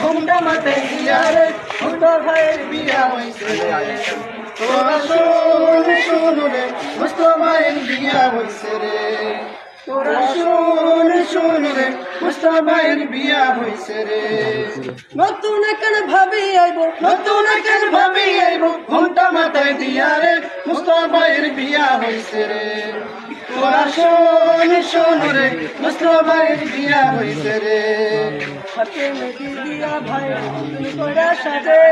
ঘুমটা মাথায় দিয়া রে মুস্তফা ভাইয়ের বিয়া হইছে রে তোরা শোন শোন রে মুস্তফা ভাইয়ের বিয়া হইছে রে তোরা শোন শোন রে মুস্তফা ভাইয়ের বিয়া হইছে রে নতুন কেন ভাবি আইব নতুন কেন ভাবি আইব ঘুমটা মাথায় দিয়া রে মুস্তফা ভাইয়ের বিয়া হইছে রে তোরা শোন শোন রে মুস্তফা ভাইয়ের বিয়া হইছে রে হাতে মেহেদি দিয়া ভাই নতুন করে সাজে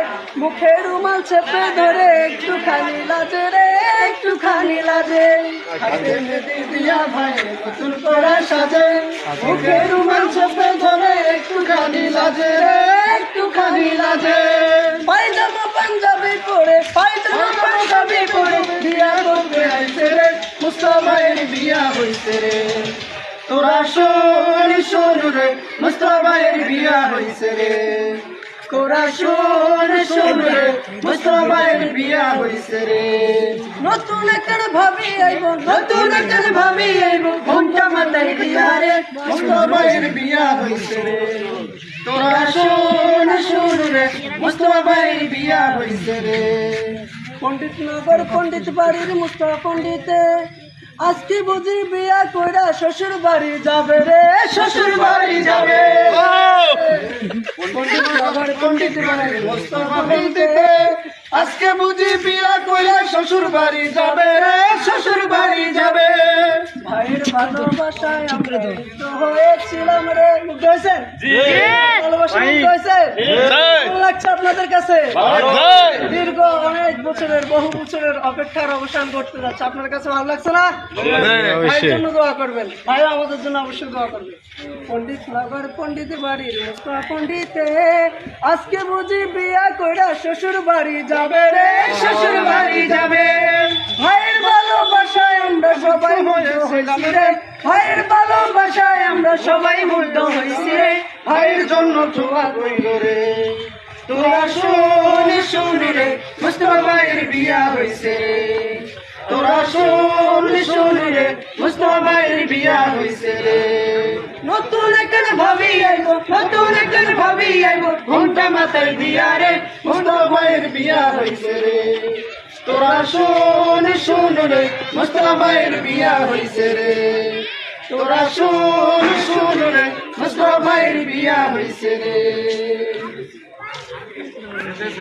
মুখে রুমাল চেপে ধরে একটুখানি লাজে রে একটুখানি লাজে হাতে মেহেদি দিয়া ভাই নতুন করে সাজে মুখে রুমাল চেপে ধরে একটুখানি লাজে রে একটুখানি লাজে পায়জামা পাঞ্জাবি পরে পায়জামা পাঞ্জাবি পরে বিয়া করতে আইছে রে মুস্তফা ভাইয়ের বিয়া হইছে রে তোরা শোন শোন রে মুস্তফা ভাইয়ের বিয়া হইছে রে তোরা শোন শোন রে মুস্তফা ভাইয়ের বিয়া হইছে রে নতুন কেন ভাবি আইব নতুন কেন ভাবি আইব ঘুমটা মাথায় দিয়া রে মুস্তফা ভাইয়ের বিয়া হইছে রে তোরা শোন শোন রে মুস্তফা ভাইয়ের বিয়া হইছে রে পণ্ডিত নগর পণ্ডিত বাড়ির মুস্তফা পণ্ডিতে আজকে বুঝি বিয়া কইরা শ্বশুর বাড়ি যাবে রে শ্বশুর বাড়ি যাবে পণ্ডিত নগর পণ্ডিত বাড়ির মুস্তফা পণ্ডিতে আজকে বুঝি বিয়া কইরা শ্বশুর বাড়ি যাবে রে শ্বশুর বাড়ি যাবে ভাইয়ের ভালোবাসায় আমরা তো হয়েছিলাম রে মুগ্ধ হয়েছেন ভালোবাসা মুগ্ধ হয়েছে কেমন লাগছে আপনাদের কাছে দীর্ঘ অনেক বছরের বহু বছরের অপেক্ষার অবসান করতে যাচ্ছে আপনার কাছে ভালো লাগছে না ভাইয়ের জন্য দোয়া করবেন ভাইও আমাদের জন্য অবশ্যই দোয়া করবেন পণ্ডিত নগর পণ্ডিত বাড়ির মুস্তফা পণ্ডিতে আজকে বুঝি বিয়া কইরা শ্বশুর বাড়ি যাবে রে শ্বশুর বাড়ি যাবে ভাইয়ের ভালোবাসায় আমরা সবাই মুগ্ধ হইছি রে ভাইয়ের ভালোবাসায় আমরা সবাই মুগ্ধ হইছি রে ভাইয়ের জন্য দোয়া কইল রে তোরা শোন শোন রে মুস্তফা ভাইয়ের বিয়া হইছে রে তোরা শোন শোন রে মুস্তফা ভাইয়ের বিয়া হইছে রে নতুন কেন ভাবি আইব নতুন কেন ভাবি আইব ঘুমটা মাথায় দিয়া রে মুস্তফা ভাইয়ের বিয়া হইছে রে তোরা শোন শোন রে মুস্তফা ভাইয়ের বিয়া হইছে রে তোরা শোন শোন রে মুস্তফা ভাইয়ের বিয়া হইছে রে